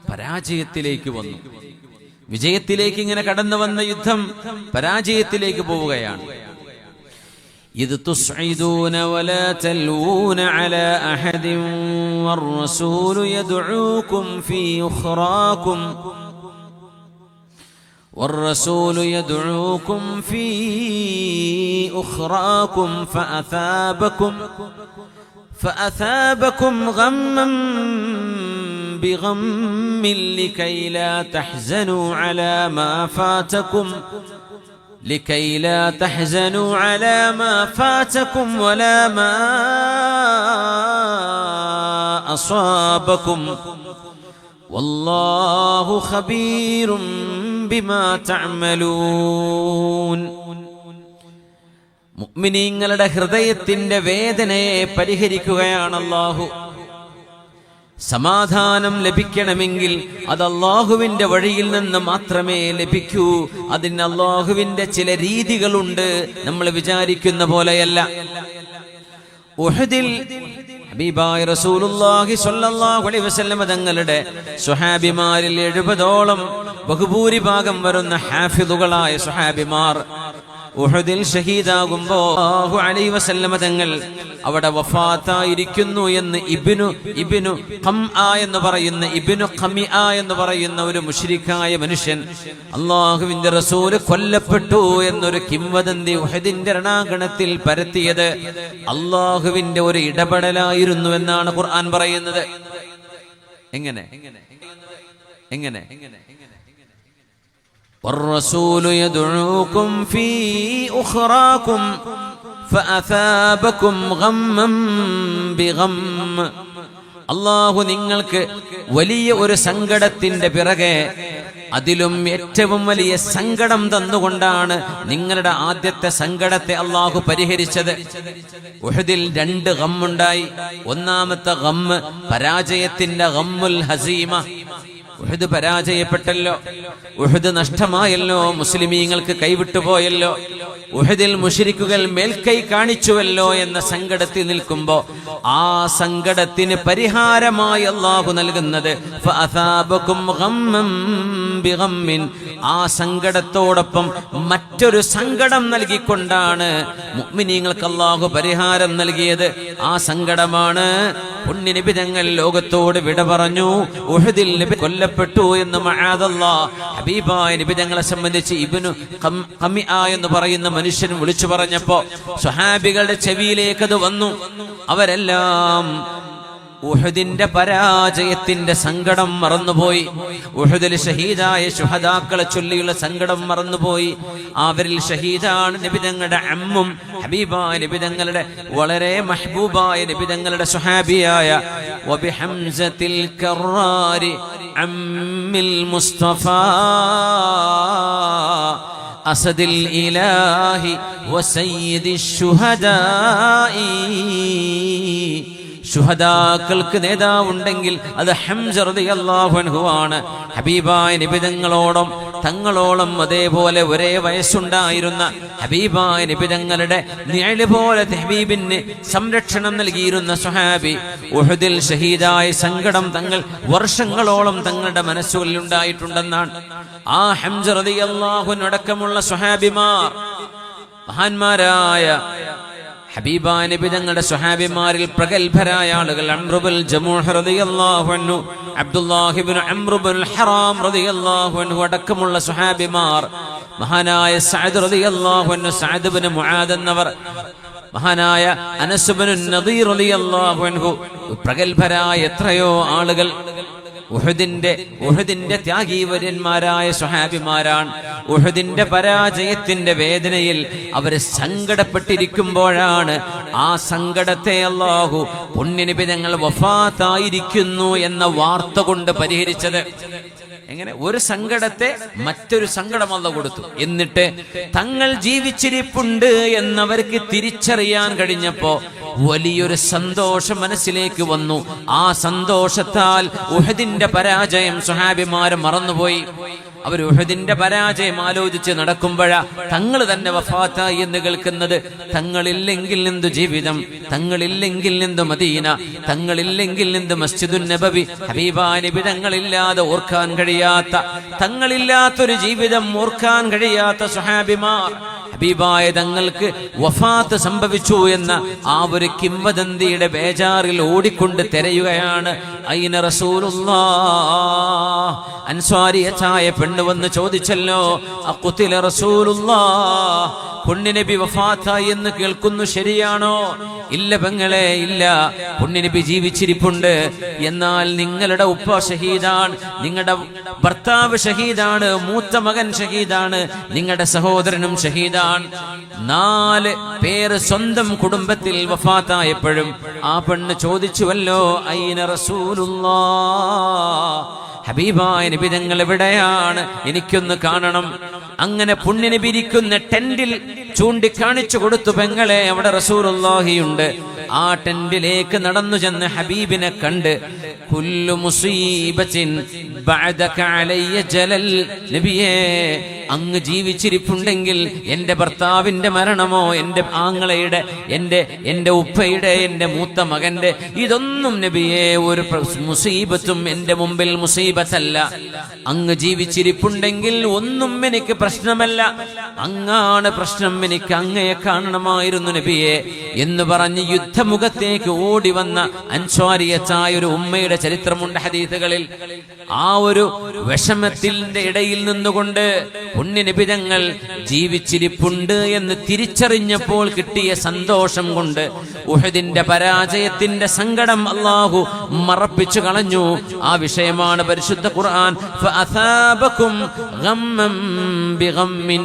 Speaker 1: പരാജയത്തിലേക്ക് വന്നു. വിജയത്തിലേക്ക് ഇങ്ങനെ കടന്നു വന്ന യുദ്ധം പരാജയത്തിലേക്ക് പോവുകയാണ്. إذ تصعدون ولا تلوون على أحد والرسول يدعوكم في أخراكم فأثابكم غما بغم لكي لا تحزنوا على ما فاتكم ولا ما أصابكم والله خبير بما تعملون. മുഅ്മിനീങ്ങളുടെ ഹൃദയത്തിന്റെ വേദനയെ പരിഹരിക്കുകയാണ് അല്ലാഹു. സമാധാനം ലഭിക്കണമെങ്കിൽ അത് അല്ലാഹുവിന്റെ വഴിയിൽ നിന്ന് മാത്രമേ ലഭിക്കൂ. അതിന് അല്ലാഹുവിന്റെ ചില രീതികളുണ്ട്, നമ്മൾ വിചാരിക്കുന്ന പോലെയല്ല. ഉഹദിൽ ഹബീബായ റസൂലുള്ളാഹി സ്വല്ലല്ലാഹു അലൈഹി വസല്ലം തങ്ങളുടെ സ്വഹാബിമാരിൽ 70ഓളം ബഹുഭൂരിഭാഗം വരുന്ന ഹാഫിദുകളായ സ്വഹാബിമാർ ഉഹദിൽ ഷഹീദാകുമ്പോൾ അലൈഹി വസല്ലം തങ്ങൾ അവിടെ വഫാത്തായിരിക്കുന്നു എന്ന് ഇബ്നു ഖംആ എന്ന് പറയുന്ന ഒരു മുശ്രിക്കായ മനുഷ്യൻ, അല്ലാഹുവിന്റെ റസൂൽ കൊല്ലപ്പെട്ടു എന്നൊരു കിംവദന്തി ഉഹദിന്റെ രണാങ്കണത്തിൽ പരത്തിയത് അല്ലാഹുവിന്റെ ഒരു ഇടപെടലായിരുന്നു എന്നാണ് ഖുർആൻ പറയുന്നത്. എങ്ങനെ والرسول يدعوكم في أخراكم فأثابكم غما بغم. അല്ലാഹു നിങ്ങൾക്ക് വലിയ ഒരു സങ്കടത്തിന്റെ പിറകെ അതിലും ഏറ്റവും വലിയ സങ്കടം തന്നുകൊണ്ടാണ് നിങ്ങളുടെ ആദ്യത്തെ സങ്കടത്തെ അല്ലാഹു പരിഹരിച്ചത്. ഉഹദിൽ 2 ഗമ്മുണ്ടായി. ഒന്നാമത്തെ ഗമ്മ് പരാജയത്തിന്റെ ഗമ്മുൽ ഹസീമ. ഉഹദ് പരാജയപ്പെട്ടല്ലോ, ഉഹദ് നഷ്ടമായല്ലോ, മുസ്ലിമീങ്ങൾക്ക് കൈവിട്ടുപോയല്ലോ. ഉഹദിൽ മുശ്രിക്കുകൾ മേൽക്കൈ കാണിച്ചുവല്ലോ എന്ന സങ്കടത്തിൽ നിൽക്കുമ്പോൾ ആ സങ്കടത്തിന് പരിഹാരമായി അല്ലാഹു നൽകുന്നത് ഫഅസാബകും ഗമ്മൻ ബിഗമ്മിൻ, ആ സങ്കടത്തോടൊപ്പം മറ്റൊരു സങ്കടം നൽകിക്കൊണ്ടാണ് മുഅ്മിനീങ്ങൾക്ക് അല്ലാഹു പരിഹാരം നൽകിയത്. ആ സങ്കടമാണ് പുണ്യ നബി തങ്ങൾ ലോകത്തോട് വിട പറഞ്ഞു. ഉഹദിൽ നബി കൊല്ലപ്പെട്ടു എന്ന് മഅദല്ലാഹ് ഹബീബായ നബി തങ്ങളെ സംബന്ധിച്ച് ഇബ്നു ഖമിആ എന്ന് പറയുന്ന മനുഷ്യൻ വിളിച്ചു പറഞ്ഞപ്പോ സ്വഹാബികളുടെ ചെവിയിലേക്ക് അത് വന്നു. അവരെല്ലാം ഉഹദിന്റെ പരാജയത്തിന്റെ സങ്കടം മറന്നുപോയി. ഉഹദിൽ ഷഹീദായ ശുഹദാക്കളെ ചൊല്ലിയുള്ള സങ്കടം മറന്നുപോയി. അവരിൽ ഷഹീദാണ് നബി തങ്ങളുടെ അമ്മും ഹബീബായ നബി തങ്ങളുടെ വളരെ മഹ്ബൂബായ നബി തങ്ങളുടെ സ്വഹാബിയായ വബിഹംസത്തിൽ കറാരി അമ്മിൽ മുസ്തഫ അസദിൽ ഇലാഹി വസയ്യിദിശ് ശുഹദാഇ. ശുഹദാക്കൾക്ക് നേതാവുണ്ടെങ്കിൽ അത് ഹംസ റളിയല്ലാഹു അൻഹു ആണ്. ഹബീബായ നബി തങ്ങളോളം അതേപോലെ ഒരേ വയസ്സുണ്ടായിരുന്ന ഹബീബായ നബി തങ്ങളുടെ നിഴല് പോലെ ഹബീബിന് സംരക്ഷണം നൽകിയിരുന്ന സ്വഹാബി ഉഹദിൽ ഷഹീദായ സങ്കടം തങ്ങൾ വർഷങ്ങളോളം തങ്ങളുടെ മനസ്സുകളിൽ ഉണ്ടായിട്ടുണ്ടെന്നാണ്. ആ ഹംസ റളിയല്ലാഹു അൻഹു അടക്കമുള്ള സ്വഹാബിമാർ, മഹാന്മാരായ ഹബീബായ നബി തങ്ങളുടെ സ്വഹാബിമാരിൽ പ്രഗൽഭരായ ആളുകൾ അംറുബുൽ ജമൂഹ് റളിയല്ലാഹു അൻഹു, അബ്ദുല്ലാഹി ഇബ്നു അംറുബുൽ ഹറാം റളിയല്ലാഹു അൻഹു അടക്കമുള്ള സ്വഹാബിമാർ, മഹാനായ സഅദ് റളിയല്ലാഹു അൻഹു, സഅദ് ഇബ്നു മുആദ് എന്നവർ, മഹാനായ അനസ് ഇബ്നു നദീർ റളിയല്ലാഹു അൻഹു, പ്രഗൽഭരായ എത്രയോ ആളുകൾ ഉഹദിന്റെ ത്യാഗീവര്യന്മാരായ സ്വഹാബിമാരാണ്. ഉഹദിന്റെ പരാജയത്തിന്റെ വേദനയിൽ അവർ സങ്കടപ്പെട്ടിരിക്കുമ്പോഴാണ് ആ സങ്കടത്തെ അല്ലാഹു പുണ്യനബി തങ്ങൾ വഫാത്തായിരിക്കുന്നു എന്ന വാർത്ത കൊണ്ട് പരിഹരിച്ചത്. എങ്ങനെ? ഒരു സങ്കടത്തെ മറ്റൊരു സങ്കടം അല്ലാഹു കൊടുത്തു. എന്നിട്ട് തങ്ങൾ ജീവിച്ചിരിപ്പുണ്ട് എന്നവർക്ക് തിരിച്ചറിയാൻ കഴിഞ്ഞപ്പോ വലിയൊരു സന്തോഷം മനസ്സിലേക്ക് വന്നു. ആ സന്തോഷത്താൽ ഉഹദിന്റെ പരാജയം സ്വഹാബിമാർ മറന്നുപോയി. അവർ ഉഹദിന്റെ പരാജയം ആലോചിച്ച് നടക്കുമ്പോഴാ തങ്ങൾ തന്നെ വഫാത്തായി എന്ന് കേൾക്കുന്നത്. തങ്ങളില്ലെങ്കിൽ എന്തു ജീവിതം, തങ്ങളില്ലെങ്കിൽ എന്തു മദീന, തങ്ങളില്ലെങ്കിൽ എന്ത് മസ്ജിദുൻ നബവി. ഹബീബായ നബി തങ്ങളില്ലാതെ ഓർക്കാൻ കഴിയാത്ത, തങ്ങളില്ലാത്തൊരു ജീവിതം ഓർക്കാൻ കഴിയാത്ത സ്വഹാബിമാർ ഹബീബായ തങ്ങൾക്ക് വഫാത്ത് സംഭവിച്ചു എന്ന ആ ഒരു കിംവദന്തിയുടെ ബേജാറിൽ ഓടിക്കൊണ്ട് തിരയുകയാണ്. ഐന റസൂലുള്ളാഹ്, അൻസ്വാരിയത്തായ പെണ്ണ് വന്ന് ചോദിച്ചല്ലോ, അഖുതില റസൂലുള്ളാഹ്, പുണ്യനബി വഫാത്തായി എന്ന് കേൾക്കുന്നു, ശരിയാണോ? ഇല്ല പെങ്ങളെ, ഇല്ല, പുണ്യനബി ജീവിച്ചിരിപ്പുണ്ട്. എന്നാൽ നിങ്ങളുടെ ഉപ്പ ഷഹീദാണ്, നിങ്ങളുടെ ഭർത്താവ് ഷഹീദാണ്, മൂത്ത മകൻ ഷഹീദാണ്, നിങ്ങളുടെ സഹോദരനും ഷഹീദാണ്. 4 പേര് സ്വന്തം കുടുംബത്തിൽ വഫാത്തായപ്പോഴും ആ പെണ്ണ് ചോദിച്ചുവല്ലോ, ഐന റസൂലുള്ളാഹ്, ഹബീബായ നബി തങ്ങൾ എവിടെയാണ്, എനിക്കൊന്ന് കാണണം. അങ്ങനെ പുണ്യനബി ഇരിക്കുന്ന ടെന്റിൽ ചൂണ്ടിക്കാണിച്ചു കൊടുത്തു, പെങ്ങളെ അവിടെ റസൂലുള്ളാഹിയുണ്ട്. ആ ടെന്റിലേക്ക് നടന്നു ചെന്ന് ഹബീബിനെ കണ്ട്, കുല്ലു മുസീബത്തിൻ ബഅദക അലയ്യ ജലൽ, നബിയേ അങ്ങ് ജീവിച്ചിരിപ്പുണ്ടെങ്കിൽ എന്റെ ഭർത്താവിന്റെ മരണമോ, എന്റെ ആങ്ങളയുടെ, എന്റെ ഉപ്പയുടെ, എന്റെ മൂത്ത മകന്റെ, ഇതൊന്നും നബിയെ ഒരു മുസീബത്തും എന്റെ മുമ്പിൽ മുസീബത്തല്ല. അങ്ങ് ജീവിച്ചിരിപ്പുണ്ടെങ്കിൽ ഒന്നും എനിക്ക് പ്രശ്നമല്ല, അങ്ങാണ് പ്രശ്നം, എനിക്ക് അങ്ങയെ കാണണമായിരുന്നു നബിയെ എന്ന് പറഞ്ഞ് യുദ്ധമുഖത്തേക്ക് ഓടി വന്ന അൻസ്വാരിയത്തായ ഒരു ഉമ്മയുടെ ചരിത്രമുണ്ട് ഹദീസുകളിൽ. ആ ഒരു വിഷമത്തിന്റെ ഇടയിൽ നിന്നുകൊണ്ട് പുണ്യനബി തങ്ങൾ ജീവിച്ചിരിപ്പുണ്ട് എന്ന് തിരിച്ചറിഞ്ഞപ്പോൾ കിട്ടിയ സന്തോഷം കൊണ്ട് ഉഹദിന്റെ പരാജയത്തിന്റെ സങ്കടം അല്ലാഹു മറപ്പിച്ചു കളഞ്ഞു. ആ വിഷയമാണ് പരിശുദ്ധ ഖുർആൻ, ഫഅസാബകും ഗമ്മൻ ബിഗമ്മിൻ,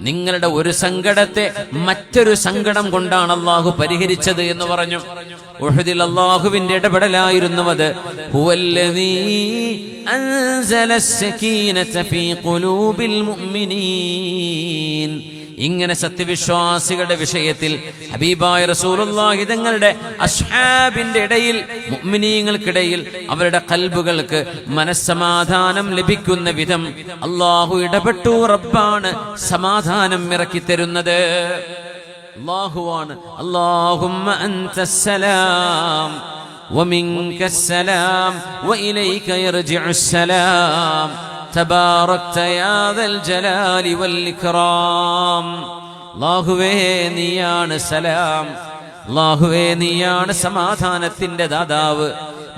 Speaker 1: നിങ്ങളുടെ ഒരു സങ്കടത്തെ മറ്റൊരു സങ്കടം കൊണ്ടാണ് അല്ലാഹു പരിഹരിച്ചത് എന്ന് പറഞ്ഞു. ഉഹദിൽ അല്ലാഹുവിന്റെ ഇടപെടലായിരുന്നു അത്. ഹുവല്ലദീ അൻസല അസ്സകീനത ഫീ ഖുലൂബിൽ മുഅ്മിനീൻ, ഇങ്ങനെ സത്യവിശ്വാസികളുടെ വിഷയത്തിൽ ഹബീബായ റസൂലുള്ളാഹി തങ്ങളുടെ അസ്ഹാബിന്റെ ഇടയിൽ, മുഅ്മിനീങ്ങൾക്കിടയിൽ അവരുടെ ഖൽബുകൾക്ക് മനസ്സമാധാനം ലഭിക്കുന്ന വിധം അല്ലാഹു ഇടപെട്ടു. റബ്ബാണ് സമാധാനം ഇറക്കി തരുന്നത്, അല്ലാഹുവാണ്. അല്ലാഹുമ്മ അൻതസ്സലാം വമിൻകസ്സലാം വഇലൈക യർജിഉസ്സലാം തബാറക്ത യാ ദൽ ജലാലി വൽ ഇക്റാം. അല്ലാഹുവേ നീയാണ് സലാം, അല്ലാഹുവേ നീയാണ് സമാധാനത്തിന്റെ ദാതാവ്.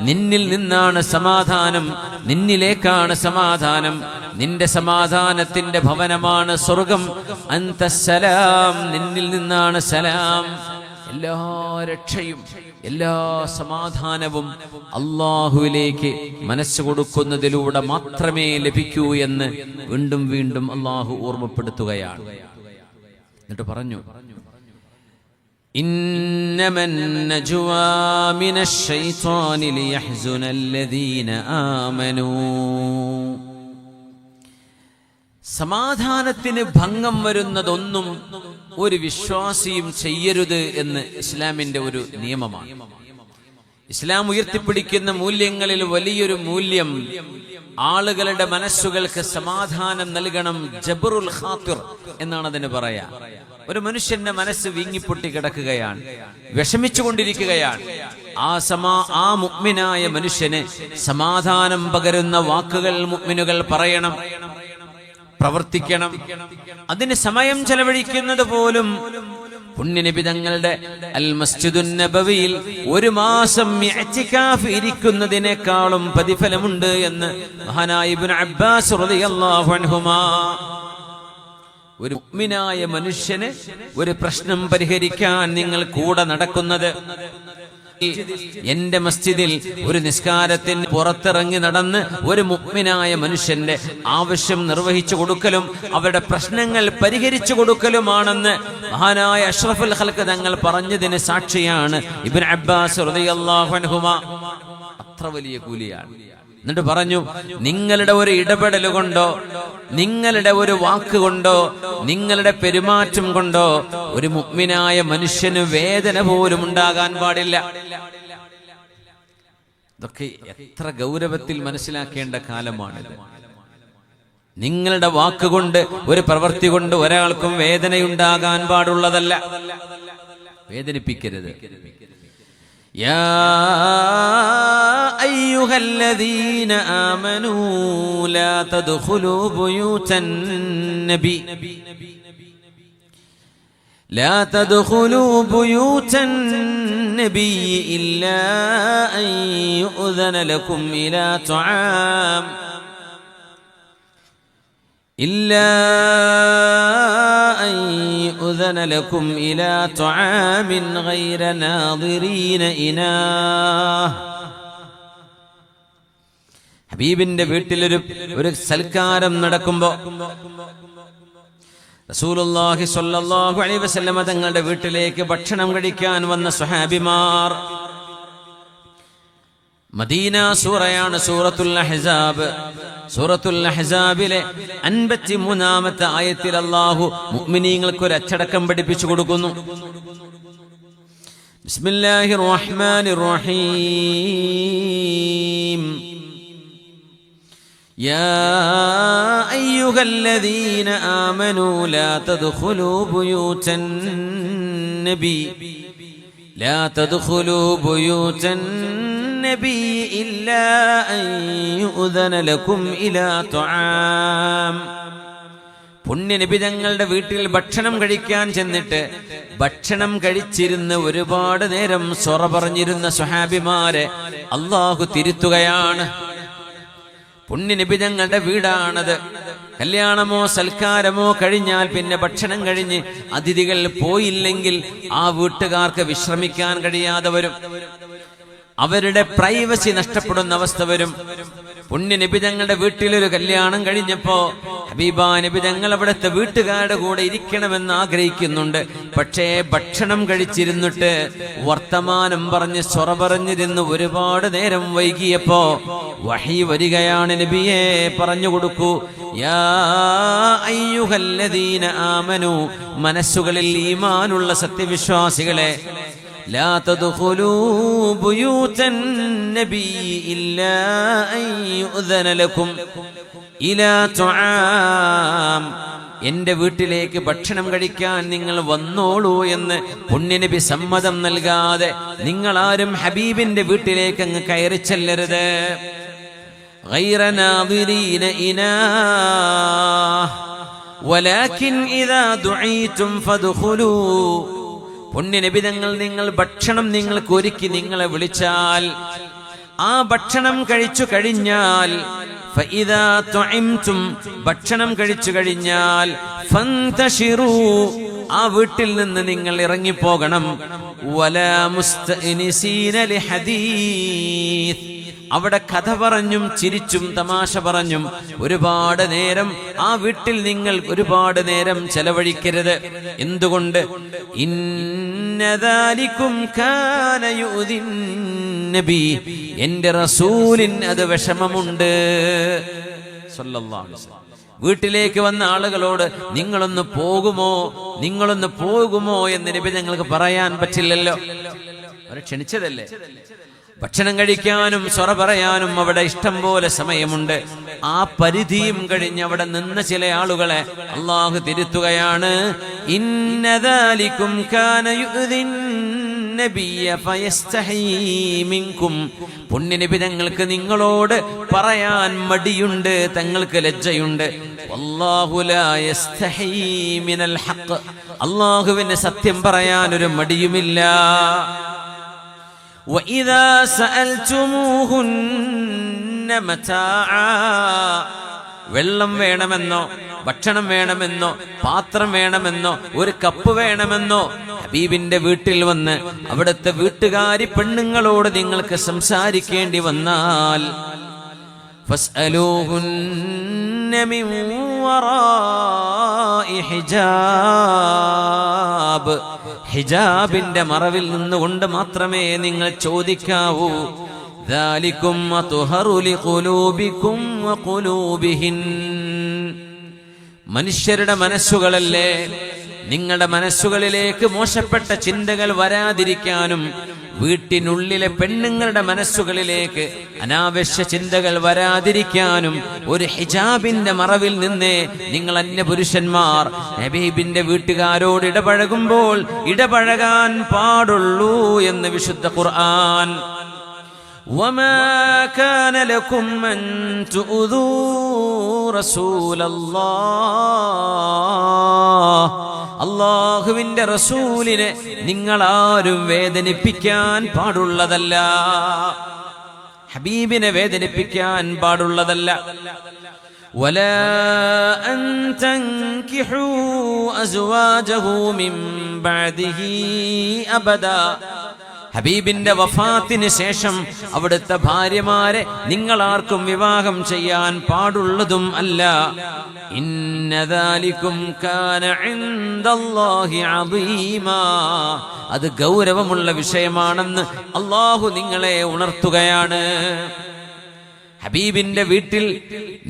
Speaker 1: നിന്നിൽ നിന്നാണ് സമാധാനം, നിന്നിലേക്കാണ് സമാധാനം, നിന്റെ സമാധാനത്തിന്റെ ഭവനമാണ് സ്വർഗം. അൻതസ്സലാം, നിന്നിൽ നിന്നാണ് സലാം. എല്ലാ രക്ഷയും എല്ലാ സമാധാനവും അല്ലാഹുവിലേക്ക് മനസ്സ് കൊടുക്കുന്നതിലൂടെ മാത്രമേ ലഭിക്കൂ എന്ന് വീണ്ടും വീണ്ടും അല്ലാഹു ഓർമ്മപ്പെടുത്തുകയാണ്. എന്നിട്ട് പറഞ്ഞു, ഇന്നമൻ നജ്വാ മിനശ് ശൈത്വാനി ലിയഹ്സുനല്ലദീന ആമനൂ. സമാധാനത്തിന് ഭംഗം വരുന്നതൊന്നും ഒരു വിശ്വാസിയും ചെയ്യരുത് എന്ന് ഇസ്ലാമിന്റെ ഒരു നിയമമാണ്. ഇസ്ലാം ഉയർത്തിപ്പിടിക്കുന്ന മൂല്യങ്ങളിൽ വലിയൊരു മൂല്യം ആളുകളുടെ മനസ്സുകൾക്ക് സമാധാനം നൽകണം. ജബറുൽ ഖാത്തിർ എന്നാണ് അതിന് പറയാ. ഒരു മനുഷ്യന്റെ മനസ്സ് വീങ്ങിപ്പൊട്ടി കിടക്കുകയാണ്, വിഷമിച്ചുകൊണ്ടിരിക്കുകയാണ്. ആ മുഅ്മിനായ മനുഷ്യന് സമാധാനം പകരുന്ന വാക്കുകൾ മുഅ്മിനുകൾ പറയണം, പ്രവർത്തിക്കണം. അതിന് സമയം ചെലവഴിക്കുന്നത് പോലും പുണ്യനബി തങ്ങളുടെ അൽ മസ്ജിദുൻ നബവിയിൽ 1 മാസം ഇഅ്തികാഫ് ഇരിക്കുന്നതിനേക്കാളും പ്രതിഫലമുണ്ട് എന്ന് മഹാനായ ഇബ്നു അബ്ബാസ് റളിയല്ലാഹു അൻഹുമാ. ഒരു മുഅ്മിനായ മനുഷ്യന് ഒരു പ്രശ്നം പരിഹരിക്കാൻ നിങ്ങൾ കൂടെ നടക്കുന്നത്, എന്റെ മസ്ജിദിൽ ഒരു നിസ്കാരത്തിന് പുറത്തിറങ്ങി നടന്ന് ഒരു മുഅ്മിനായ മനുഷ്യന്റെ ആവശ്യം നിർവഹിച്ചു കൊടുക്കലും അവരുടെ പ്രശ്നങ്ങൾ പരിഹരിച്ചു കൊടുക്കലുമാണെന്ന് മഹാനായ അഷ്റഫുൽ ഖൽഖ് തങ്ങൾ പറഞ്ഞതിന് സാക്ഷിയാണ് ഇബ്നു അബ്ബാസ് റളിയല്ലാഹു അൻഹുമാ. അത്ര വലിയ കൂലിയാണ്. എന്നിട്ട് പറഞ്ഞു, നിങ്ങളുടെ ഒരു ഇടപെടൽ കൊണ്ടോ നിങ്ങളുടെ ഒരു വാക്ക് കൊണ്ടോ നിങ്ങളുടെ പെരുമാറ്റം കൊണ്ടോ ഒരു മുഅ്മിനായ മനുഷ്യന് വേദന പോലും ഉണ്ടാകാൻ പാടില്ല. ഇതൊക്കെ എത്ര ഗൗരവത്തിൽ മനസ്സിലാക്കേണ്ട കാലമാണിത്. നിങ്ങളുടെ വാക്കുകൊണ്ട് ഒരു പ്രവൃത്തി കൊണ്ട് ഒരാൾക്കും വേദനയുണ്ടാകാൻ പാടുള്ളതല്ല. വേദനിപ്പിക്കരുത്. يا أيها الذين آمنوا لا تدخلوا بيوت النبي إلا أن يؤذن لكم إلى طعام غير ناظرين إناه. ഹബീബിന്റെ വീട്ടിൽ ഒരു സൽക്കാരം നടക്കുമ്പോ റസൂലുള്ളാഹി സ്വല്ലല്ലാഹു അലൈഹി വസല്ലമ തങ്ങളുടെ വീട്ടിലേക്ക് ഭക്ഷണം കഴിക്കാൻ വന്ന സ്വഹാബിമാർ, മദീന സൂറയാണ് സൂറത്തുൽ അഹ്സാബ്. സൂറത്തുൽ അഹ്സാബിലെ 53-ാമത്തെ ആയത്തിൽ അല്ലാഹു മുഅ്മിനീങ്ങൾക്ക് ഒരു അച്ചടക്കം പഠിപ്പിച്ചു കൊടുക്കുന്നു. ബിസ്മില്ലാഹിർ റഹ്മാനിർ റഹീം. യാ അയ്യുഹല്ലദീന ആമനൂ ലാ തദ്ഖുലൂ ബുയൂതൻ നബി ഇല്ലാ അൻ യുഅ്ദന ലക്കും ഇലാ തുആം. പുണ്യനബി തങ്ങളുടെ വീട്ടിൽ ഭക്ഷണം കഴിക്കാൻ ചെന്നിട്ട് ഭക്ഷണം കഴിച്ചിരുന്ന് ഒരുപാട് നേരം സൊറ പറഞ്ഞിരുന്ന സ്വഹാബിമാരെ അല്ലാഹു തിരുത്തുകയാണ്. പുണ്യനബി തങ്ങളുടെ വീടാണത്. കല്യാണമോ സൽക്കാരമോ കഴിഞ്ഞാൽ പിന്നെ ഭക്ഷണം കഴിഞ്ഞ് അതിഥികൾ പോയില്ലെങ്കിൽ ആ വീട്ടുകാർക്ക് വിശ്രമിക്കാൻ കഴിയാതെ വരും. അവരുടെ പ്രൈവസി നഷ്ടപ്പെടുന്ന അവസ്ഥ വരും. പുണ്യ നബി തങ്ങളുടെ വീട്ടിലൊരു കല്യാണം കഴിഞ്ഞപ്പോ ഹബീബാ നബി തങ്ങൾ അവിടുത്തെ വീട്ടുകാരുടെ കൂടെ ഇരിക്കണമെന്ന് ആഗ്രഹിക്കുന്നുണ്ട്. പക്ഷേ ഭക്ഷണം കഴിച്ചിരുന്നിട്ട് വർത്തമാനം പറഞ്ഞ് സൊറ പറഞ്ഞിരുന്ന് ഒരുപാട് നേരം വൈകിയപ്പോ വഹി വരികയാണ്, നബിയെ പറഞ്ഞു കൊടുക്കൂ, യാ അയ്യുഹല്ലദീന ആമനു, മനസ്സുകളിൽ ഈമാനുള്ള സത്യവിശ്വാസികളെ, ലാ തദ്ഖുലൂ ബുയൂതൻ നബി ഇല്ലാ അൻ യുഅ്ദന ലക്കും ഇലാ തുആം, എന്റെ വീട്ടിലേക്ക് ഭക്ഷണം കഴിക്കാൻ നിങ്ങൾ വന്നോളൂ എന്ന് പുണ്യനബി സമ്മതം നൽകാതെ നിങ്ങളാരും ഹബീബിന്റെ വീട്ടിലേക്ക് അങ്ങ് കയറി ചെല്ലരുത്. ഗൈറ നാദിരീന ഇനാഹ് വലാകിൻ ഇദാ ദുഈതും ഫദ്ഖുലൂ, പുണ്യനബി നിങ്ങൾ ഭക്ഷണം നിങ്ങൾക്ക് ഒരുക്കി നിങ്ങളെ വിളിച്ചാൽ ആ ഭക്ഷണം കഴിച്ചു കഴിഞ്ഞാൽ ഫഇദാ തുഇംതും, ഭക്ഷണം കഴിച്ചു കഴിഞ്ഞാൽ ഫന്തശിറൂ, ആ വീട്ടിൽ നിന്ന് നിങ്ങൾ ഇറങ്ങിപ്പോകണം. വലാ മുസ്തഅനിസീന ലിഹദീസ്, അവിടെ കഥ പറഞ്ഞും ചിരിച്ചും തമാശ പറഞ്ഞും ഒരുപാട് നേരം ആ വീട്ടിൽ നിങ്ങൾ ഒരുപാട് നേരം ചെലവഴിക്കരുത്. എന്തുകൊണ്ട്? ഇന്നദാലികും കാന യുദിൻ നബി, എന്റെ റസൂലിന് അത് വിഷമമുണ്ട് സല്ലല്ലാഹു അലൈഹി വസല്ലം. വീട്ടിലേക്ക് വന്ന ആളുകളോട് നിങ്ങളൊന്ന് പോകുമോ എന്ന് നബി ഞങ്ങൾക്ക് പറയാൻ പറ്റില്ലല്ലോ. അവരെ ക്ഷണിച്ചതല്ലേ. ഭക്ഷണം കഴിക്കാനും സൊറ പറയാനും അവിടെ ഇഷ്ടം പോലെ സമയമുണ്ട്. ആ പരിധിയും കഴിഞ്ഞ് അവിടെ നിന്ന ചില ആളുകളെ അള്ളാഹു തിരുത്തുകയാണ്. ഇന്നദാലികും കാന യുദിൻ നബിയ ഫയസ്തഹീ മിൻകും, പുണ്യനബി തങ്ങൾക്ക് നിങ്ങളോട് പറയാൻ മടിയുണ്ട്, തങ്ങൾക്ക് ലജ്ജയുണ്ട്. വല്ലാഹു ലാ യസ്തഹീ മിനൽ ഹഖ്, അല്ലാഹുവിന് സത്യം പറയാൻ ഒരു മടിയുമില്ല. وَإِذَا سَأَلْتُمُوهُنَّ مَتَاعًا, വെള്ളം വേണമെന്നോ ഭക്ഷണം വേണമെന്നോ പാത്രം വേണമെന്നോ ഒരു കപ്പ് വേണമെന്നോ ഹബീബിന്റെ വീട്ടിൽ വന്ന് അവിടുത്തെ വീട്ടുകാരി പെണ്ണുങ്ങളോട് നിങ്ങൾക്ക് സംസാരിക്കേണ്ടി വന്നാൽ ഫസ്അലൂഹുന്ന മിൻ വറാഇ ഹിജാബ്, ഹിജാബിന്റെ മറവിൽ നിന്നുകൊണ്ട് മാത്രമേ നിങ്ങൾ ചോദിക്കാവൂ. ദാലികും അത്ഹറു ലിഖുലൂബികും വഖുലൂബിഹിൻ, മനുഷ്യരുടെ മനസ്സുകളല്ലേ, നിങ്ങളുടെ മനസ്സുകളിലേക്ക് മോശപ്പെട്ട ചിന്തകൾ വരാതിരിക്കാനും വീട്ടിനുള്ളിലെ പെണ്ണുങ്ങളുടെ മനസ്സുകളിലേക്ക് അനാവശ്യ ചിന്തകൾ വരാതിരിക്കാനും ഒരു ഹിജാബിന്റെ മറവിൽ നിന്നേ നിങ്ങൾ അന്യപുരുഷന്മാർ ഹബീബിന്റെ വീട്ടുകാരോട് ഇടപഴകുമ്പോൾ ഇടപഴകാൻ പാടുള്ളൂ എന്ന് വിശുദ്ധ ഖുർആൻ. وما كان لكم أن تؤذوا رسول الله, അല്ലാഹുവിന്റെ റസൂലിനെ നിങ്ങളാരും വേദനിപ്പിക്കാൻ പാടുള്ളതല്ല, ഹബീബിനെ വേദനിപ്പിക്കാൻ പാടുള്ളതല്ല. ولا أن تنكحوا أزواجه من بعده أبدا, ഹബീബിന്റെ വഫാത്തിന് ശേഷം അവിടുത്തെ ഭാര്യമാരെ നിങ്ങളാർക്കും വിവാഹം ചെയ്യാൻ പാടുള്ളതും അല്ല. ഇന്നദാലികും കാന ഇൻദല്ലാഹി അദീമാ, അത് ഗൗരവമുള്ള വിഷയമാണെന്ന് അല്ലാഹു നിങ്ങളെ ഉണർത്തുകയാണ്. ഹബീബിന്റെ വീട്ടിൽ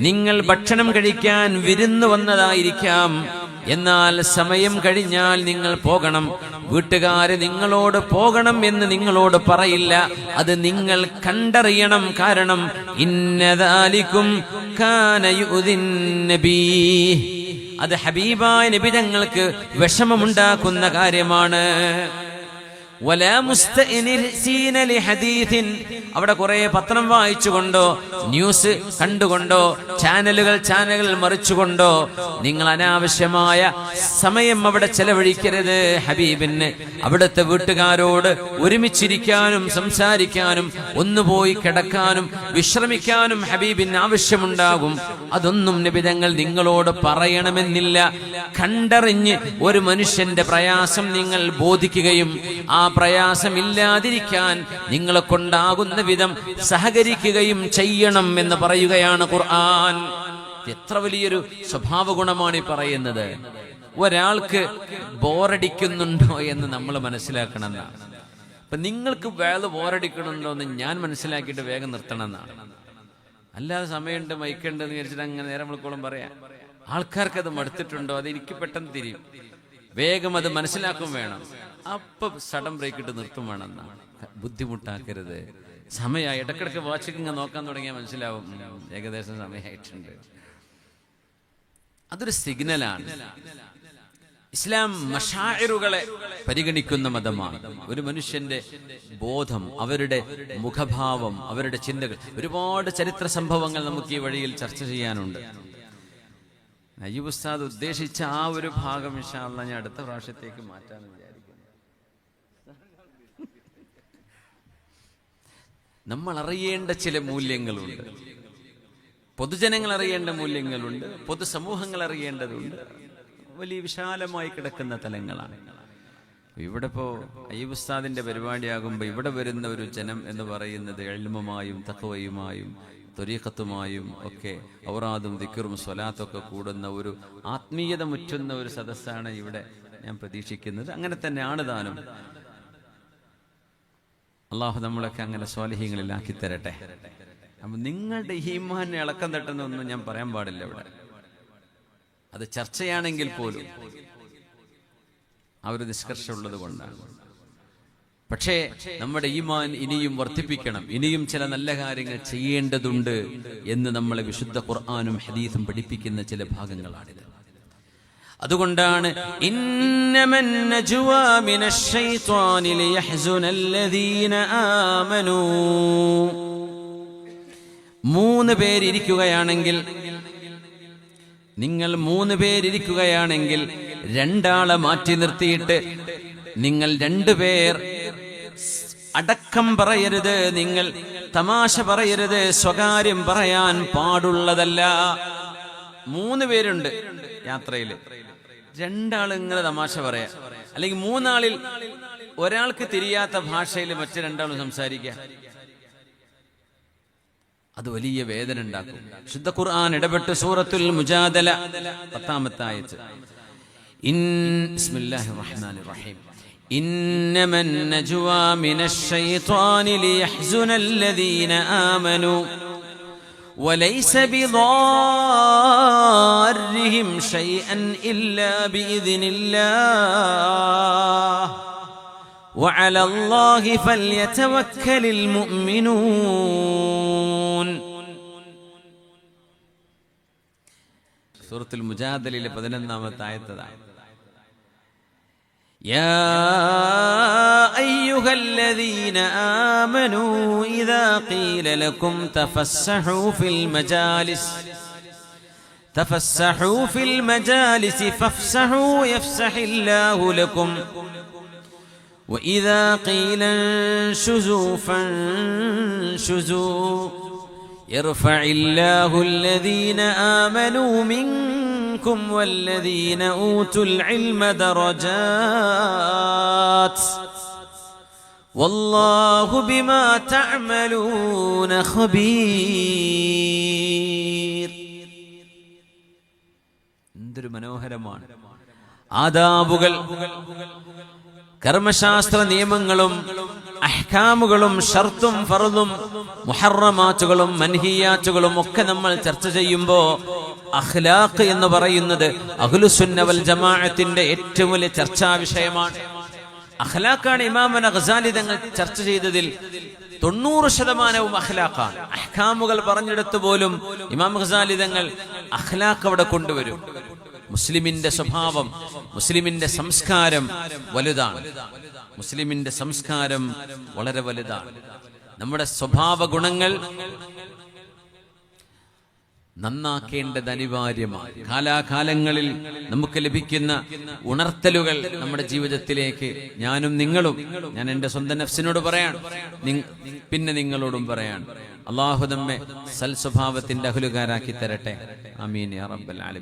Speaker 1: നിങ്ങൾ ഭക്ഷണം കഴിക്കാൻ വിരുന്ന് വന്നതായിരിക്കാം, എന്നാൽ സമയം കഴിഞ്ഞാൽ നിങ്ങൾ പോകണം. വീട്ടുകാര് നിങ്ങളോട് പോകണം എന്ന് നിങ്ങളോട് പറയില്ല, അത് നിങ്ങൾ കണ്ടറിയണം. കാരണം ഇന്നദാലികും കാന യുദിൻ നബി, അത് ഹബീബായ നബി തങ്ങൾക്ക് വിഷമമുണ്ടാക്കുന്ന കാര്യമാണ്. വലാ മുസ്തഅനിസീന ലിഹദീസിൻ, അവിടെ കുറെ പത്രം വായിച്ചുകൊണ്ടോ ന്യൂസ് കണ്ടുകൊണ്ടോ ചാനലുകൾ മറിച്ചുകൊണ്ടോ നിങ്ങൾ അനാവശ്യമായ സമയം അവിടെ ചെലവഴിക്കരുത്. ഹബീബിന് അവിടുത്തെ വീട്ടുകാരോട് ഒരുമിച്ചിരിക്കാനും സംസാരിക്കാനും ഒന്നുപോയി കിടക്കാനും വിശ്രമിക്കാനും ഹബീബിന് ആവശ്യമുണ്ടാകും. അതൊന്നും നബി തങ്ങൾ നിങ്ങളോട് പറയണമെന്നില്ല. കണ്ടറിഞ്ഞ് ഒരു മനുഷ്യന്റെ പ്രയാസം നിങ്ങൾ ബോധിക്കുകയും ആ പ്രയാസമില്ലാതിരിക്കാൻ നിങ്ങളെ കൊണ്ടാകുന്ന വിധം സഹകരിക്കുകയും ചെയ്യണം എന്ന് പറയുകയാണ് ഖുർആൻ. എത്ര വലിയൊരു സ്വഭാവ ഗുണമാണ് ഈ പറയുന്നത്. ഒരാൾക്ക് ബോറടിക്കുന്നുണ്ടോ എന്ന് നമ്മൾ മനസ്സിലാക്കണം എന്നാണ്. അപ്പൊ നിങ്ങൾക്ക് വേറെ ബോറടിക്കണുണ്ടോ എന്ന് ഞാൻ മനസ്സിലാക്കിയിട്ട് വേഗം നിർത്തണം എന്നാണ്. അല്ലാതെ സമയമുണ്ട് മൈക്കുണ്ട് എന്ന് വിചാരിച്ചിട്ട് അങ്ങനെ നേരം വിളിക്കോളം പറയാം. ആൾക്കാർക്ക് അത് മടുത്തിട്ടുണ്ടോ, അത് എനിക്ക് പെട്ടെന്ന് തിരിയും. വേഗം അത് മനസ്സിലാക്കും വേണം. അപ്പൊ സഡൻ ബ്രേക്ക് ഇട്ട് നിർത്തും വേണം എന്നാണ്. ബുദ്ധിമുട്ടാക്കരുത്. സമയമായി ഇടക്കിടക്ക് വാച്ചിങ് നോക്കാൻ തുടങ്ങിയാൽ മനസ്സിലാവും ഏകദേശം സമയമായിട്ടുണ്ട്. അതൊരു സിഗ്നലാണ്. ഇസ്ലാം മശാഇറുകളെ പരിഗണിക്കുന്ന മതമാണ്. ഒരു മനുഷ്യന്റെ ബോധം, അവരുടെ മുഖഭാവം, അവരുടെ ചിന്തകൾ, ഒരുപാട് ചരിത്ര സംഭവങ്ങൾ നമുക്ക് ഈ വഴിയിൽ ചർച്ച ചെയ്യാനുണ്ട്. നജീബ് ഉസ്താദ് ഉദ്ദേശിച്ച ആ ഒരു ഭാഗം ഇൻഷാ അല്ലാഹ് ഞാൻ അടുത്ത പ്രാവശ്യത്തേക്ക് മാറ്റാന്ന് വിചാരിക്കുന്നു. നമ്മൾ അറിയേണ്ട ചില മൂല്യങ്ങളുണ്ട്, പൊതുജനങ്ങൾ അറിയേണ്ട മൂല്യങ്ങളുണ്ട്, പൊതുസമൂഹങ്ങൾ അറിയേണ്ടതുണ്ട്. വലിയ വിശാലമായി കിടക്കുന്ന തലങ്ങളാണ്. ഇവിടെ ഇപ്പോൾ അയ്യൂബ് ഉസ്താദിന്റെ പരിപാടിയാകുമ്പോൾ ഇവിടെ വരുന്ന ഒരു ജനം എന്ന് പറയുന്നത് ഇൽമുമായും തഖ്വയുമായും ത്വരീഖത്തുമായും ഒക്കെ ഔറാദും ദിക്റും സ്വലാത്തൊക്കെ കൂടുന്ന ഒരു ആത്മീയത മുറ്റുന്ന ഒരു സദസ്സാണ് ഇവിടെ ഞാൻ പ്രതീക്ഷിക്കുന്നത്. അങ്ങനെ തന്നെയാണ് താനും. അള്ളാഹു നമ്മളൊക്കെ അങ്ങനെ സ്വാലിഹീങ്ങളിലാക്കി തരട്ടെ. അപ്പം നിങ്ങളുടെ ഈമാനെ ഇളക്കം തട്ടുന്നൊന്നും ഞാൻ പറയാൻ പാടില്ല ഇവിടെ. അത് ചർച്ചയാണെങ്കിൽ പോലും ആ ഒരു നിഷ്കർഷമുള്ളത് കൊണ്ടാണ്. പക്ഷേ നമ്മുടെ ഈമാൻ ഇനിയും വർദ്ധിപ്പിക്കണം, ഇനിയും ചില നല്ല കാര്യങ്ങൾ ചെയ്യേണ്ടതുണ്ട് എന്ന് നമ്മളെ വിശുദ്ധ ഖുർആനും ഹദീസും പഠിപ്പിക്കുന്ന ചില ഭാഗങ്ങളാണിത്. അതുകൊണ്ടാണ് ഇന്നമൻ നജ്വാ മിനശ് ശൈത്വാനി ലിയഹ്സുനല്ലദീന ആമനൂ. 3 പേരിരിക്കുകയാണെങ്കിൽ, നിങ്ങൾ 3 പേരിരിക്കുകയാണെങ്കിൽ 2 ആളെ മാറ്റി നിർത്തിയിട്ട് നിങ്ങൾ 2 പേർ അടക്കം പറയരുത്, നിങ്ങൾ തമാശ പറയരുത്, സ്വകാര്യം പറയാൻ പാടുള്ളതല്ല. 3 പേരുണ്ട് യാത്രയിൽ, 2 ആൾ ഇങ്ങനെ തമാശ പറയാ, അല്ലെങ്കിൽ 3 ആളിൽ ഒരാൾക്ക് തിരിയാത്ത ഭാഷയിൽ മറ്റു 2 ആളും സംസാരിക്കുക. അത് വലിയ വേദന ഉണ്ടാക്കും. ശുദ്ധ ഖുർആൻ ഇടപെട്ട് സൂറത്തുൽ മുജാദല 10-ാമത്തെ ആയത്ത്, ബിസ്മില്ലാഹിർ റഹ്മാനിർ റഹീം, ഇന്നമൻ നജ്വാ മിനശ് ശൈത്വാനി ലിയഹ്സുനല്ലദീന ആമനൂ വലൈസ ബിദാർരിഹിം ശൈഅൻ ഇല്ലാ ബിഇദ്നില്ലാഹ് വഅല അല്ലാഹി ഫൽയതവക്കലിൽ മുഅ്മിനൂൻ. സൂറത്തുൽ മുജാദലയിലെ 11-ാമത്തെ ആയത്താണ്. യാ അയ്യുഹല്ലദീന ആമനൂ ഇദാ ഖീല ലക്കും തഫസ്സഹൂ ഫിൽ മജാലിസ് ഫഫ്സഹൂ യഫ്സഹില്ലാഹു ലക്കും وإذا قيل انشزوا فانشزوا يرفع الله الذين آمنوا منكم والذين أوتوا العلم درجات والله بما تعملون خبير. എന്തൊരു മനോഹരമാണ് ആദാബുകൾ, കർമ്മശാസ്ത്ര നിയമങ്ങളും അഹ്കാമുകളും ഷർത്തും ഫർളും മുഹറമാത്തുകളും മൻഹിയാത്തുകളും ഒക്കെ നമ്മൾ ചർച്ച ചെയ്യുമ്പോൾ അഖ്ലാഖ് എന്ന് പറയുന്നത് അഹ്ലുസുന്ന വൽ ജമാഅത്തിന്റെ ഏറ്റവും വലിയ ചർച്ചാ വിഷയമാണ്. അഖ്ലാഖാണ് ഇമാമുന ഗസാലി തങ്ങൾ ചർച്ച ചെയ്തതിൽ 90% അഖ്ലാഖാണ്. അഹ്കാമുകൾ പറഞ്ഞെടുത്തു പോലും ഇമാം ഗസാലി തങ്ങൾ അഖ്ലാഖ് അവിടെ കൊണ്ടുവരും. മുസ്ലിമിന്റെ സ്വഭാവം, മുസ്ലിമിന്റെ സംസ്കാരം വലുതാണ്. മുസ്ലിമിന്റെ സംസ്കാരം വളരെ വലുതാണ്. നമ്മുടെ സ്വഭാവ ഗുണങ്ങൾ നന്നാക്കേണ്ടത് അനിവാര്യമാണ്. കാലാകാലങ്ങളിൽ നമുക്ക് ലഭിക്കുന്ന ഉണർത്തലുകൾ നമ്മുടെ ജീവിതത്തിലേക്ക് ഞാനും നിങ്ങളും, ഞാൻ എൻ്റെ സ്വന്തം നഫ്സിനോട് പറയാൻ, പിന്നെ നിങ്ങളോടും പറയാൻ, അല്ലാഹു നമ്മെ സൽസ്വഭാവത്തിന്റെ അഹ്ലുകാരാക്കി തരട്ടെ. ആമീൻ യാ റബ്ബൽ ആലമീൻ.